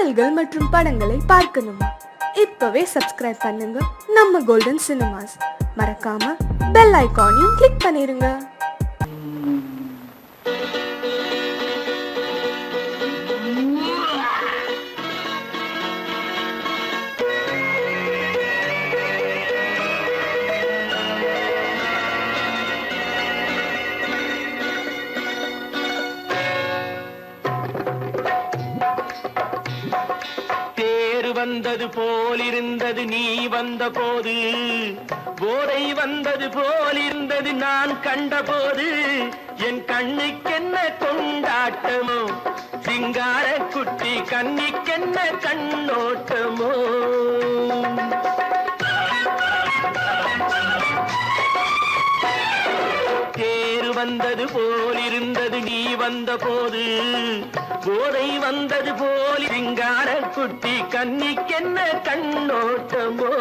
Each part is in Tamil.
பாடல்கள் மற்றும் படங்களை பார்க்கணுமா? இப்பவே சப்ஸ்கிரைப் பண்ணுங்க நம்ம கோல்டன் சினிமாஸ். மறக்காம பெல் ஐகானையும் கிளிக் பண்ணிருங்க. வந்தது போலிருந்தது நீ வந்த போது, போதை வந்தது போலிருந்தது நான் கண்டபோது, என் கண்ணுக்கென்ன கொண்டாட்டமோ, சிங்கார குட்டி கண்ணிக்கென்ன கண்ணோட்டமோ. தேர் வந்தது போலிருந்தது நீ வந்த போது, போதை வந்தது போல் சிங்கார குட்டி கண்ணிக்கென்ன கண்ணோட்டமோ.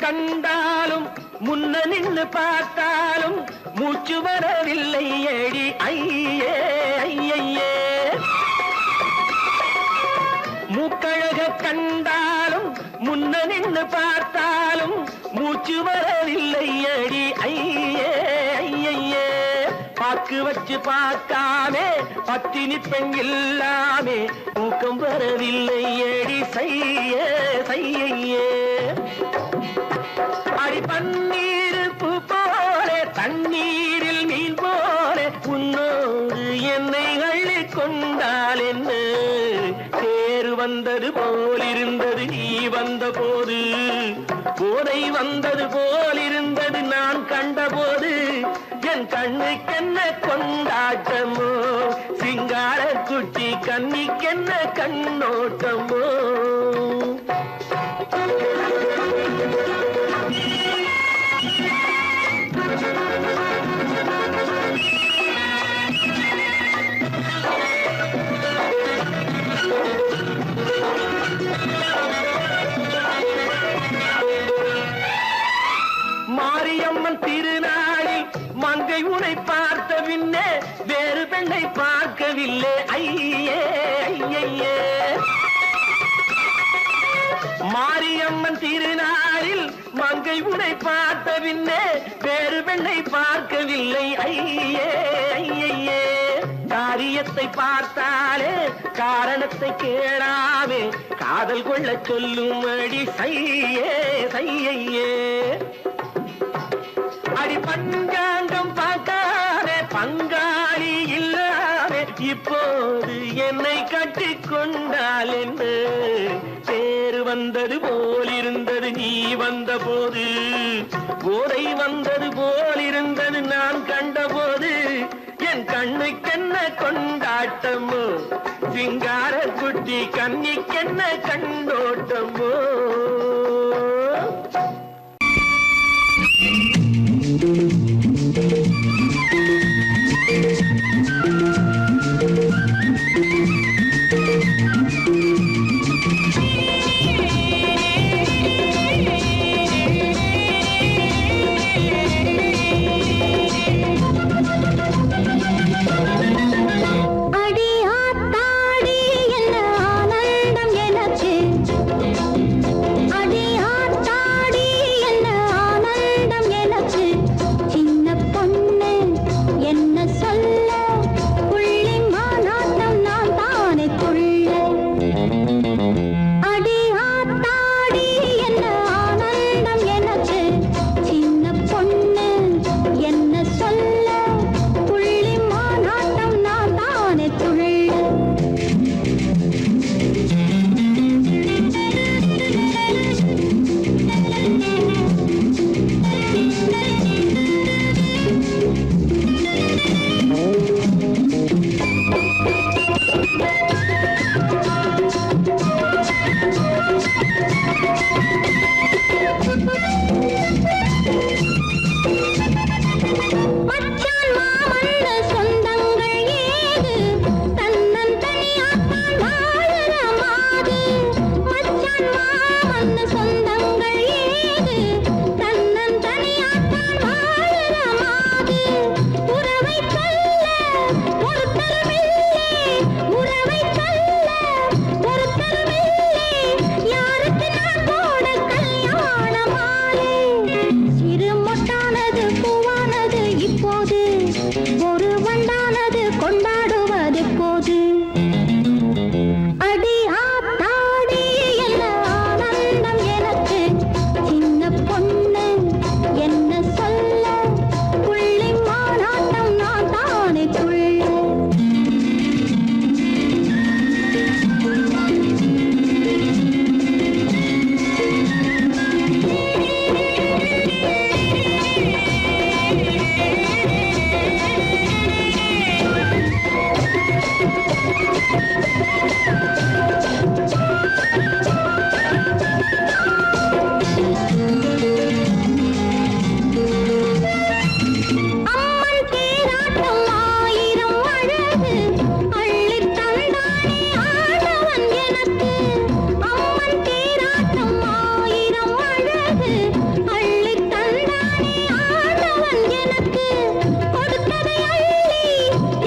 கண்டாலும் முன்ன நின்று பார்த்தாலும் மூச்சு வரவில்லை ஏடி ஐயே ஐயே. மூக்கழக கண்டாலும் முன்ன நின்று பார்த்தாலும் மூச்சு வரவில்லை ஏடி ஐயே ஐயே. பாக்கு வச்சு பார்க்காமே பத்தினி பெண் இல்லாமே ஊக்கம் வரவில்லை ஏடி செய்ய செய்யே. அடி பன்னீர் பூ போல தண்ணீரில் மீன் போல உன்னோடு என்னை அள்ளி கொண்டால் என்ன. தேர் வந்தது போலிருந்தது நீ வந்த போது, போதை வந்தது போலிருந்தது நான் கண்டபோது, என் கண்ணுக்கென்ன கொண்டாட்டமோ, சிங்கார குட்டி கண்ணிக்கென்ன கண்ணோட்டமோ. மாரியம்மன் திருநாளில் மங்கை உனை பார்த்த பின்னே வேறு பெண்ணை பார்க்கவில்லை ஐயே ஐயே. மாரியம்மன் திருநாளில் மங்கை உனை பார்த்த பின்னே வேறு பெண்ணை பார்க்கவில்லை ஐயே ஐயே. காரியத்தை பார்த்தாலே காரணத்தை கேளாமே காதல் கொள்ள சொல்லும் அடி செய்யே செய்யே. அடி பஞ்சாங்கம் பார்க்காதே பங்காளி இல்லாமே இப்போது என்னை கட்டி கொண்டால் என்று. தேர் வந்தது போலிருந்தது நீ வந்த போது, போதை வந்தது போலிருந்தது நான் கண்டபோது, என் கண்ணுக்கென்ன கொண்டாட்டமோ, சிங்கார குட்டி கண்ணிக்கென்ன கண்ணோட்டமோ. அடி ஆத்தாடி என்ன ஆனந்தம் எனக்கு. அம்மன் தேராட்டம் ஆயிரம் அழகு அள்ளித் தந்தானே ஆண்டவன் எனக்கு. அம்மன் தேராட்டம் ஆயிரம் அழகு அள்ளித் தந்தானே ஆண்டவன் எனக்கு. கொடுத்ததை அள்ளி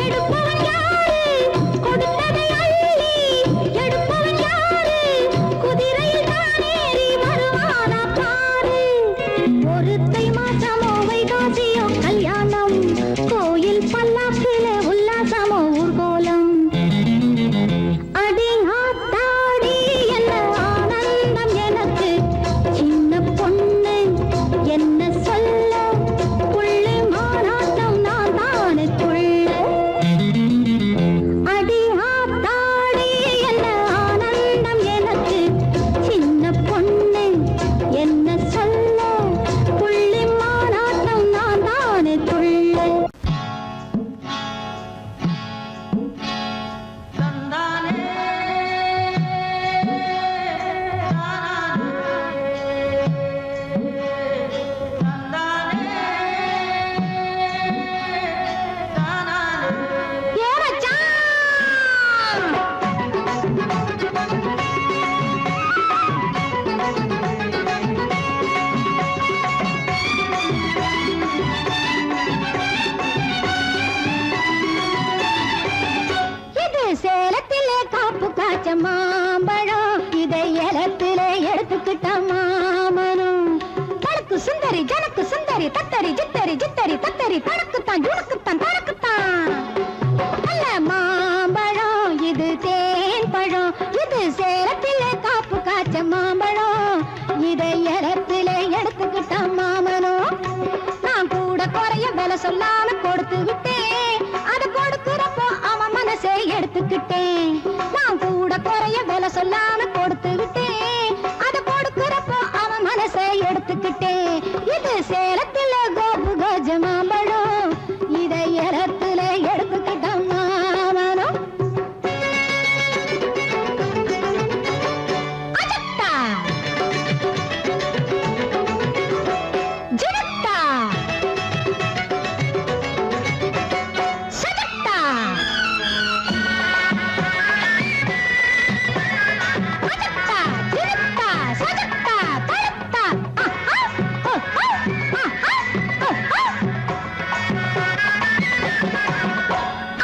எடுப்பவன் யாரு? கொடுத்ததை அள்ளி எடுப்பவன் யாரு? குதிரையில் தானேறி வருவானா பாரு. ஒருத்தை மாசமோ வைகாசியோ கல்யாணம், கோயில் பல்லாக்கிலே உல்லாசமோ ஊர்கோலம். அடி ஆத்தாடி என்ன ஆனந்தம் எனக்கு. சின்ன பொண்ணு என்ன சொல்ல, புள்ளி மாறாட்டம் நான் தானே கொள்ள. அடி ஆத்தாடி என்ன ஆனந்தம் எனக்கு. சின்ன பொண்ணு என்ன சொல்ல, புள்ளி மாறாட்டம் நான் தானே கொள்ள. ஏ மச்சான்! இது சேலத்திலே காப்பு காய்ச்ச மாம்பழம், இதை ஏலத்திலே எடுத்துக்கிட்ட மாமனும். தனக்கு சுந்தரி ஜனக்கு சுந்தரி தத்தரி ஜித்தரி ஜித்தரி தத்தரி தனக்குத்தான் ஜுனக்குத்தான் தனக்குத்தான். நல்ல மாம்பழம் இது தேன் பழம், இது சேலத்திலே காப்பு காய்ச்ச மாம்பழம், இதை ஏலத்திலே எடுத்துக்கிட்ட மாமனும். நான் கூட குறைய விலை சொல்லாம கொடுத்து விட்டேன், அது கொடுக்கிறப்போ அவன் மனசை எடுத்துக்கிட்டேன். நான் கூட குறைய விலை சொல்லாம கொடுத்து விட்டேன், அது கொடுக்கிறப்போ அவன் மனசை எடுத்துக்கிட்டேன். இது சேலத்துல கோபு கஜ மாம்பழம், இதை ஏலத்துல எடுத்துக்கிட்ட மாமனும். அஜத்தா ஜினத்தா சஜத்தா அஜத்தா ஜினத்தா சஜத்தா தரத்தா.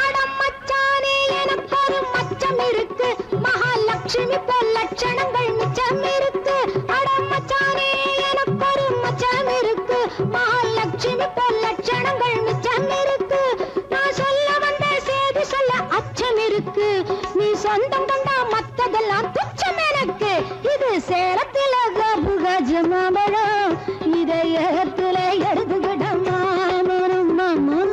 அடம் மச்சானே எனக்கு ஒரு மச்சம் இருக்கு, மகாலட்சுமி போல் லட்சணங்கள் மிச்சம் இருக்கு. அடம் மச்சானே எனக்கு ஒரு மச்சம் இருக்கு, மகாலட்சுமி போல் லட்சணங்கள் மிச்சம் இருக்கு. நான் சொல்ல வந்த செய்தி சொல்ல அச்சம் இருக்கு, நீ சொந்தம் கொண்டா மத்ததெல்லாம் துச்சம் எனக்கு. இது சேலத்தில கபு கஜ மாம்பழம், இதை ஏலத்துல எடுத்துக்கிட்ட மாமனும் மாமனும்.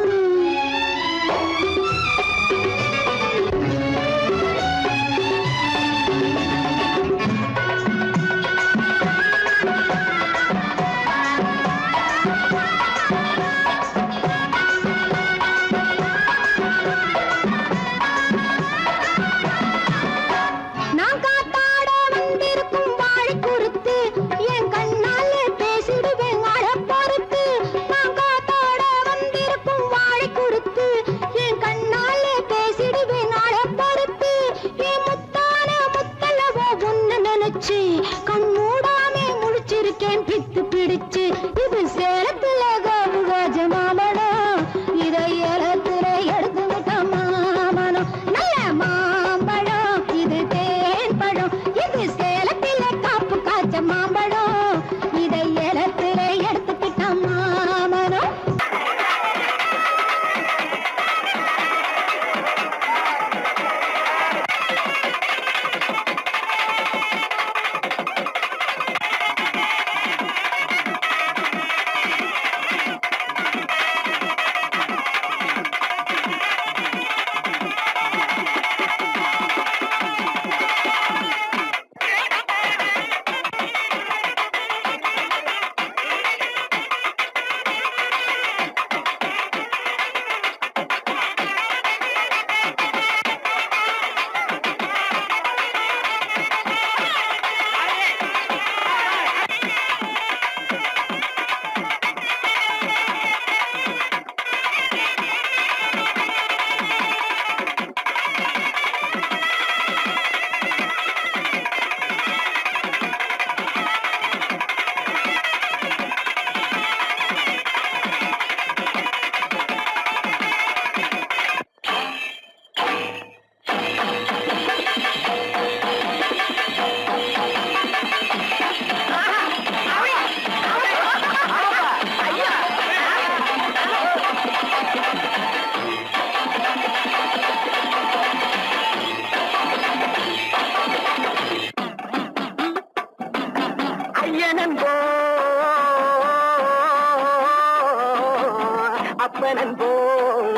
அப்பன் என்போம்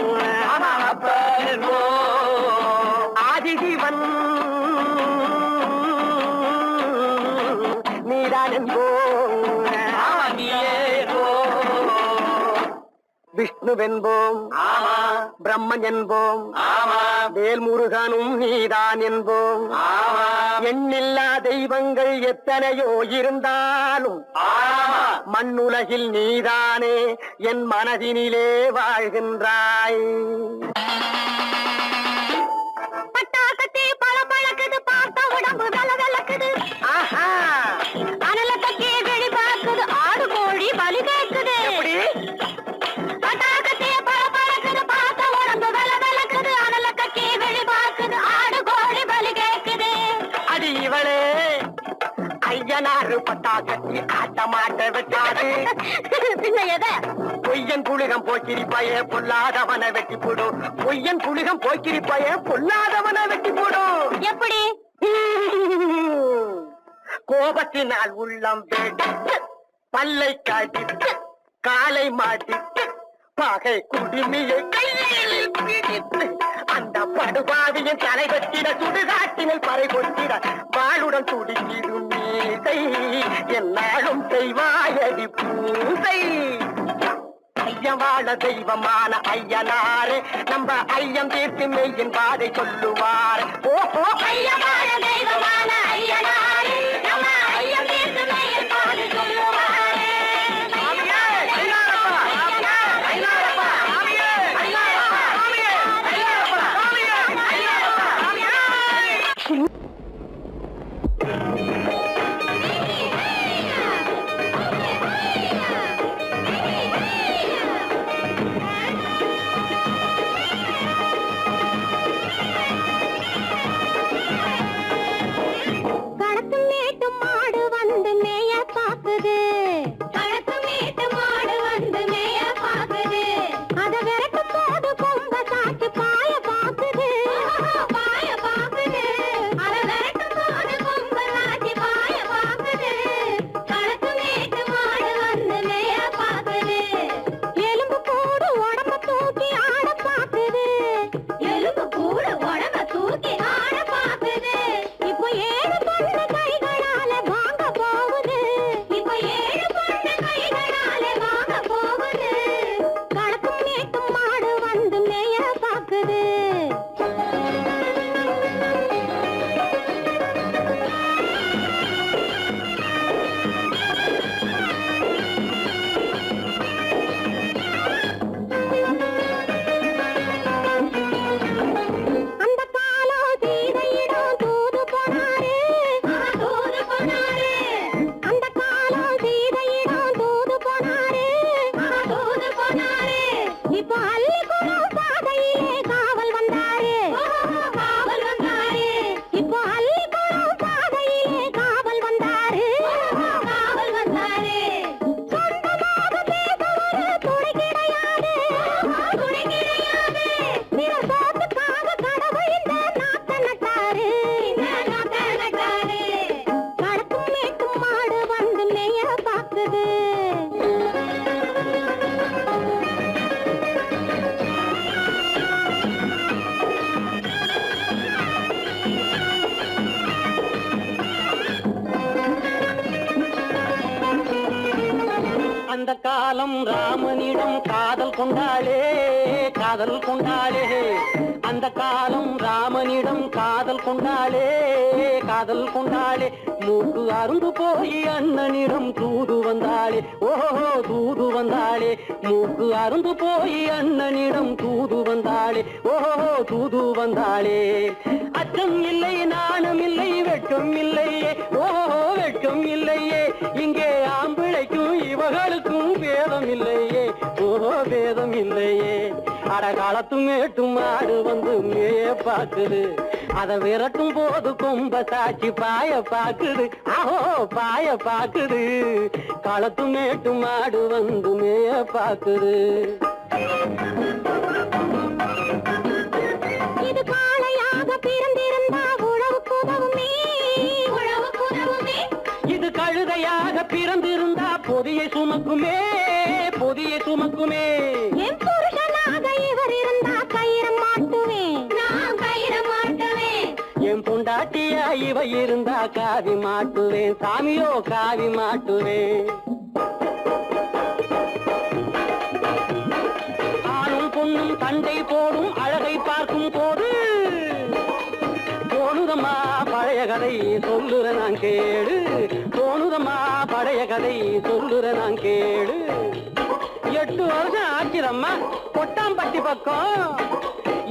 அப்பன் என்போம் ஆதிசிவன் நீதான் என்போம் விஷ்ணுவென்போம் பிரம்மன் என்போம் வேல்முருகனும் நீதான் என்போம் எண்ணில்லா தெய்வங்கள் எத்தனையோ இருந்தாலும் மண்ணுலகில் நீதானே என் மனதினிலே வாழ்கின்றாய். பட்டாக்கத்தி பல பழக்குது பார்த்த உடம்பு வெலவெலக்குது அனல கட்டி வெளி பார்க்குது ஆடு கோழி பலி கேட்குது பட்டாக்கத்தி பல பழக்குது பார்த்த உடம்பு வெலவெலக்குது அனல கட்டி வெளி பார்க்குது ஆடு கோழி பலி கேட்குது. அடி இவளே ஐயனாறு பட்டா கட்டி ஆட்டமாட்ட வச்சாரு பின்ன எத பொய்யன் புலிகம் போக்கிரிப்பாயே பொல்லாதவனை வெட்டி போடும் பொய்யன் புலிகம் போக்கிரிப்பாயே பொல்லாதவனை வெட்டி போடும். எப்படி கோபத்தினால் உள்ளம் வெடித்து பல்லை காட்டிட்டு காலை மாட்டிட்டு பகை குடுமியை கையில் பிடித்து அந்த படுபாவியின் தலை வெட்டிட சுடுகாட்டினில் பறை கொட்டிட வாளுடன் துடிக்கிடும் மீசை என்னாலும் செய்வாயடி பூசை. ஐயவாழ தெய்வமான ஐயனாரே நம்ம ஐயம் தீர்த்து மெய்யின் பாதை சொல்லுவார். ஓஹோ ஐயவாழ தெய்வமான ஐயனாரே நம்ம ஐயம் தீர்த்து மெய்யின் பாதை சொல்லுவாரே. அந்த காலம் ராமனிடம் காதல் கொண்டாளே காதல் கொண்டாளே அந்த காலம் ராமனிடம் காதல் கொண்டாளே காதல் கொண்டாளே மூக்கு அருந்து போய் அண்ணனிடம் தூது வந்தாளே ஓஹோ தூது வந்தாளே மூக்கு அருந்து போய் அண்ணனிடம் தூது வந்தாளே ஓஹோ தூது வந்தாளே அச்சம் இல்லை நாணம் இல்லை வெட்கம் இல்லையே ஓஹோ வெட்கம் இல்லையே இங்கே ஆம்பிளைக்கும் இவர்களுக்கும் வேதம் இல்லையே ஓஹோ வேதம் இல்லையே அடகாலத்து மேட்டும் மாடு வந்து மேய பாக்குது அத விரட்டும் போது கொம்ப சாட்சி பாய பாக்குது ஆஹோ பாய பாக்குது களத்து மேட்டும் மாடு வந்து மேய பாக்குது இது காளையாக பிறந்திருந்தா உழவுக்கு உதவுமே உழவுக்கு உதவுமே இது கழுதையாக பிறந்திருந்தா பொதியை சுமக்குமே பொதியை சுமக்குமே என் புருஷன் உசுர் இருந்தா கயிற மாட்டுவேன், நான் கயிற மாட்டுவேன். என் பொண்டாட்டியா இவ இருந்தா காவி மாட்டுவேன், சாமியோ காவி மாட்டுவேன். ஆணும் பொண்ணும் சண்டை போடும் அழகை பார்க்கும் போது தோணுதம்மா பழைய கதை சொல்லுற நான் கேளு, தோணுதம்மா பழைய கதை சொல்லுற நான் கேளு. 8 வருஷம் ஆச்சுதம்மா கொட்டாம்பட்டி பக்கம்.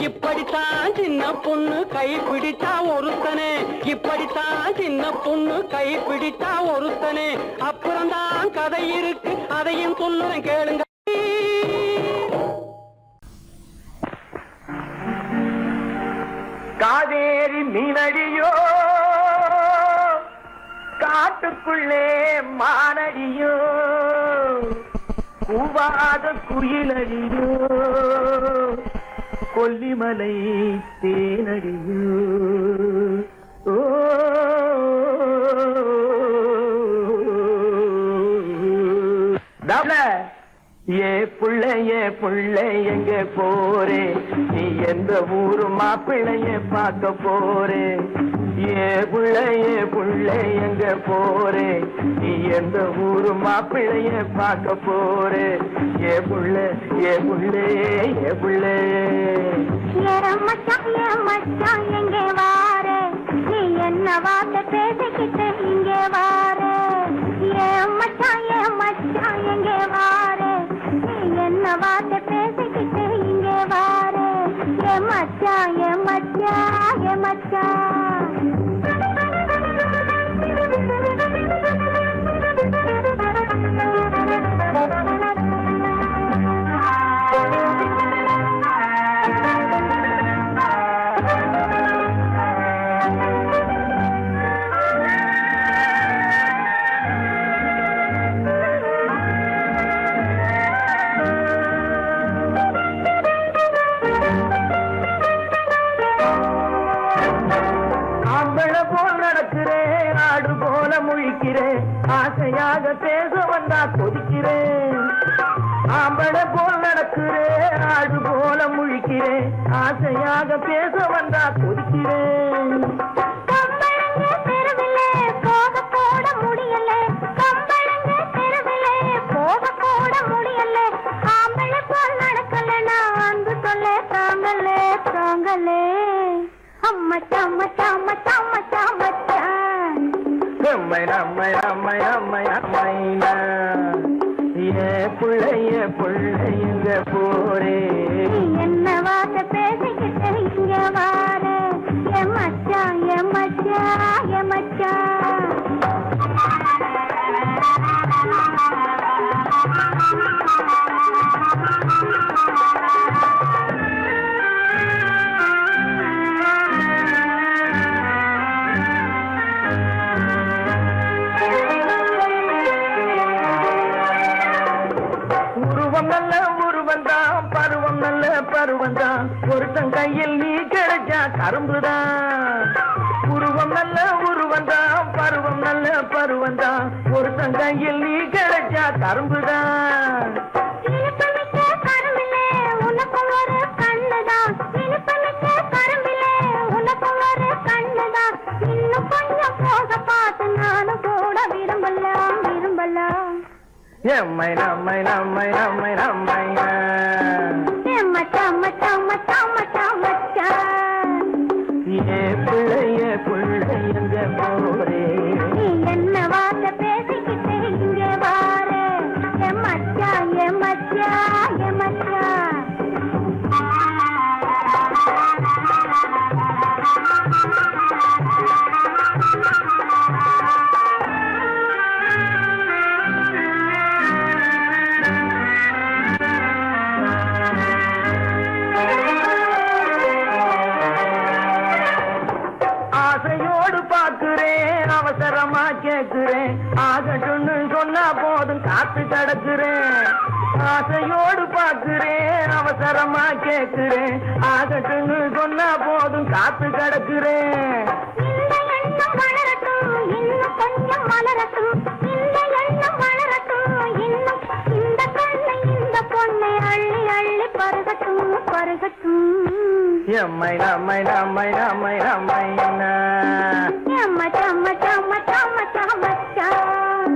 இப்படித்தான் சின்ன பொண்ணு கை பிடித்தா ஒருத்தனே, இப்படித்தான் சின்ன பொண்ணு கை பிடித்தா ஒருத்தனே. அப்புறம்தான் கதை இருக்கு, அதையும் சொல்லுறேன் கேளுங்க. காவேரி மீனடியோ காட்டுக்குள்ளே மானடியோ கூவாத குயிலடியோ கொல்லிமலை தேனடியோ. ஓ ஏ புள்ள எங்க போரே, நீ எந்த ஊரு மாப்பிள்ளைய பார்க்க போரே. ஏ புள்ள எங்க போரே, நீ எந்த ஊரு மாப்பிள்ளைய பார்க்க போரே. ஏ புள்ள ஏ புள்ள மச்சான் எங்கே வாரே, நீ என்ன வார்த்தை பேசிக்கிட்டு இங்கே வாரே. ஏன் மச்சான் எங்கே வாரே, நீ என்ன வார்த்தை பேசிக்கிட்டு இங்கே வாரே. ஏ மச்சான் ஆசையாக பேச வந்தா கொதிக்கிறேன். ஆம்பளை போல் நடக்கிறேன், ஆடு போல முழிக்கிறேன். ஆசையாக பேச வந்தா கொதிக்கிறேன். புள்ளைங்க போரே, என்ன வார்த்தை பேசிக்கிட்டு இங்க வாரே. என் மச்சான் பருவந்தான், ஒருத்தன் கையில் நீ கிடைச்சா கரும்புதான். உருவம் நல்ல உருவந்தான், பருவம் நல்ல பருவந்தான், ஒருத்தன் கையில் நீ கிடைச்சா கரும்புதான். எம்மை நம்மை நம்மை நம்மை நம்மை புள்ளைங்க போரே, என்ன வார்த்தை பேசிக்கிட்டு இங்க வாரே. மச்சான் அவசரமா கேட்கிறேன், ஆகட்டும்னு சொன்னா போதும் காத்து கிடக்குறேன். ஆசையோடு பார்க்கிறேன், அவசரமா கேட்கிறேன், ஆகட்டும்னு சொன்னா போதும் காத்து கிடக்குறேன். இந்த பொண்ணை அள்ளி அள்ளி பருகட்டும் போகட்டும். மைனா மைனா மைனா மைனா மைனா மச்சான் மச்சான் மச்சான் மச்சான் மச்சான்.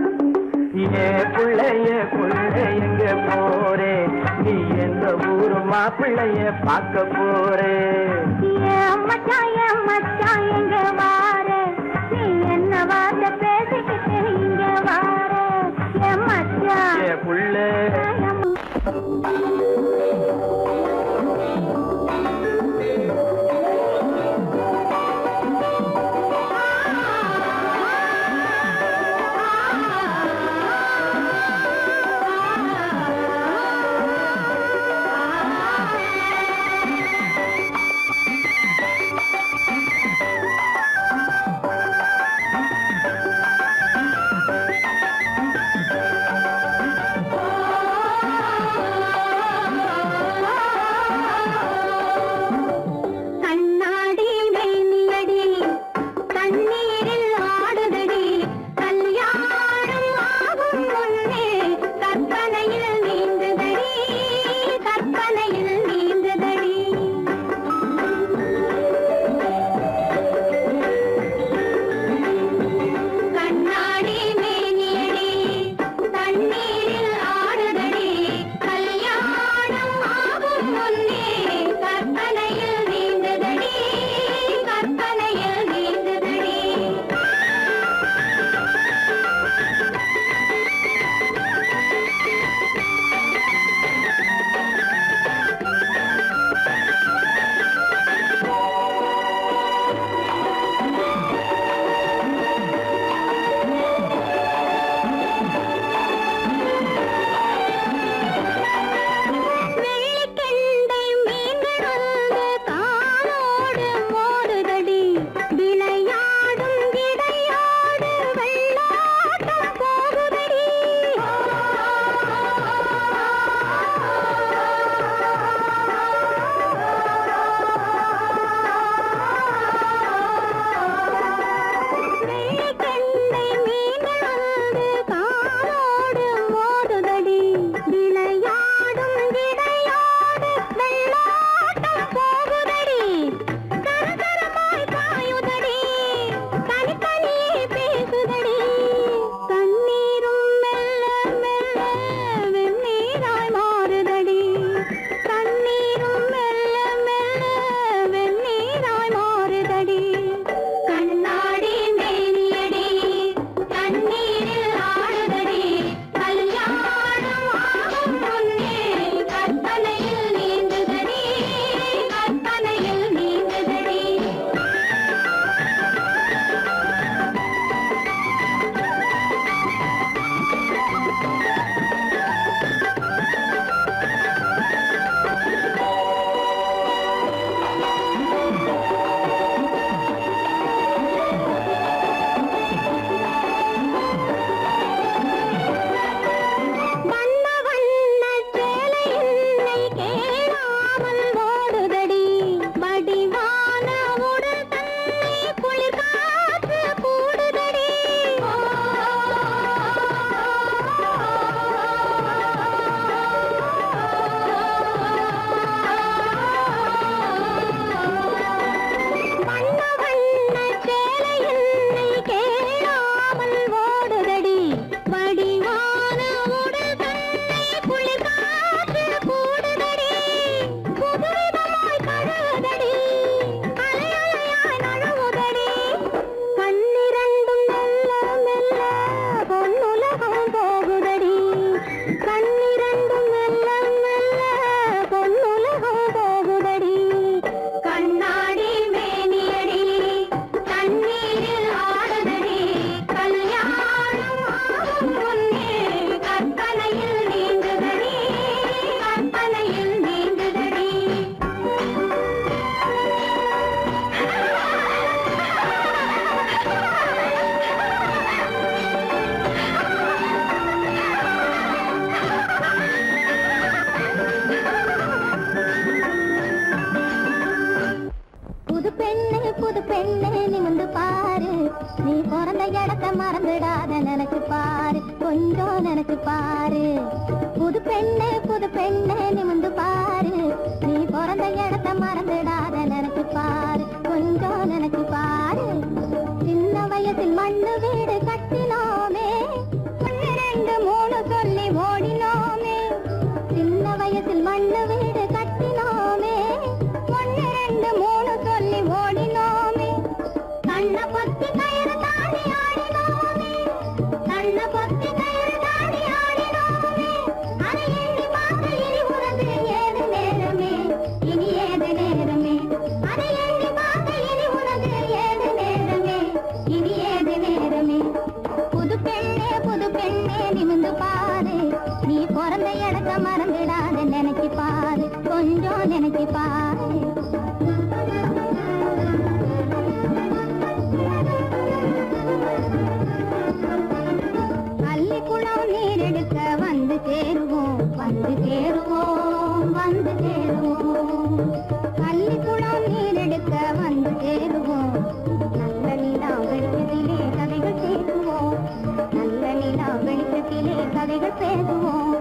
ஏ புள்ளைய எங்க போறே நீ எந்த ஊரு மாப்பிள்ளைய பார்க்க போறே மச்சான் மச்சான் எங்க வாரு நீ என்ன வார்த்தை பேசிக்கிட்டு இங்க வாரு மச்சான் ஏ புள்ள மறந்துடாத நினைச்சு பாரு, கொஞ்சம் நினைச்சு பாரு. புது பெண்ணு நிமிந்து பாரு, நீ பிறந்த வயசில் மண்ணு வீடு கட்டினோமே, 1 2 3 சொல்லி ஓடினோமே, கண்ண பொத்தி கயிறு தாண்டி ஆடினோமே, கண்ண பொத்தி கயிறு தாண்டி ஆடினோமே, அதை எண்ணி பார்க்க இனி உனது ஏது நேரமே, இனி ஏது நேரமே, அதை எண்ணி பார்க்க இனி உனது ஏது நேரமே, இனி ஏது நேரமே. புது பெண்ணே நிமிந்து பாரு, நீ பிறந்த இடத்த மறந்துடாத, நினைச்சு பாரு, கொஞ்சம் நினைச்சு பாரு. பள்ளிக்குளம் நீரெடுக்க வந்து சேருவோம், வந்து சேருவோம், வந்து சேருவோம். பள்ளிக்குளம் நீரெடுக்க வந்து சேருவோம், நல்ல நிலா வெளிச்சத்திலே கதைகள் பேசுவோம், நல்ல நிலா வெளிச்சத்திலே கதைகள் பேசுவோம்.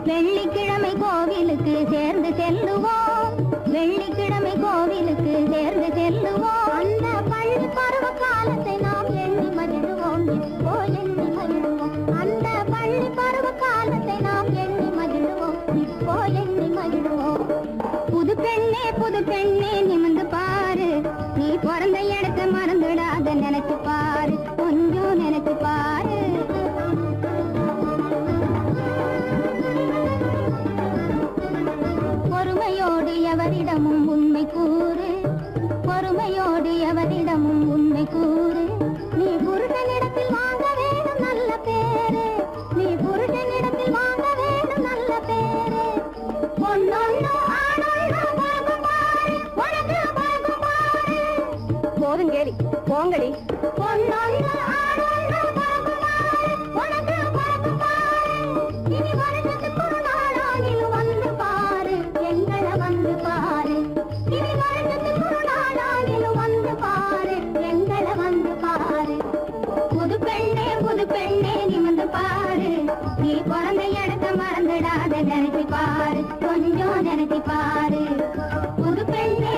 வெள்ளிக்கிழமை கோவிலுக்கு சேர்ந்து செல்லுவோம், வெள்ளிக்கிழமை கோவிலுக்கு சேர்ந்து செல்லுவோம். அந்த பள்ளி பருவ காலத்தை நாம் எண்ணி மகிழ்வோம், இப்போ எண்ணி மகிழ்வோம். அந்த பள்ளி பருவ காலத்தை நாம் எண்ணி மகிழ்வோம், இப்போ எண்ணி மகிழ்வோம். புது பெண்ணே நிமிந்து பாரு, நீ பிறந்த இடத்தை மறந்துடாத, நினைச்சு பாரு, கொஞ்சம் நினைச்சு பாரு. பொறுமையோடு எவரிடமும் உண்மை கூறு, பொறுமையோடு எவரிடமும் உண்மை கூறு. நீ புருஷனிடத்தில் வாங்க வேணும் நல்ல பேரு, நீ புருஷனிடத்தில் வாங்க வேணும் நல்ல பேரு. பொன்னொன்னு ஆணொன்னு பாகம் பாரு, உனக்கு பாகம் பாரு. போதும் கேடி போங்கடி. பொன்னொன்னு ஆணொன்னு பாகம் பாரு, உனக்கு பாகம் பாரு. இனி வருஷத்துக்கு ஒரு நாளாகிலும் வந்து பாரு, எங்களை வந்து பாரு. இனி வருஷத்துக்கு ஒரு நாளாகிலும் வந்து பாரு, எங்களை வந்து பாரு. புது பெண்ணே நிமிந்து பாரு, நீ பிறந்த இடத்த மறந்துடாத, நினைச்சு பாரு, கொஞ்சம் நினைச்சு பாரு. புது பெண்ணே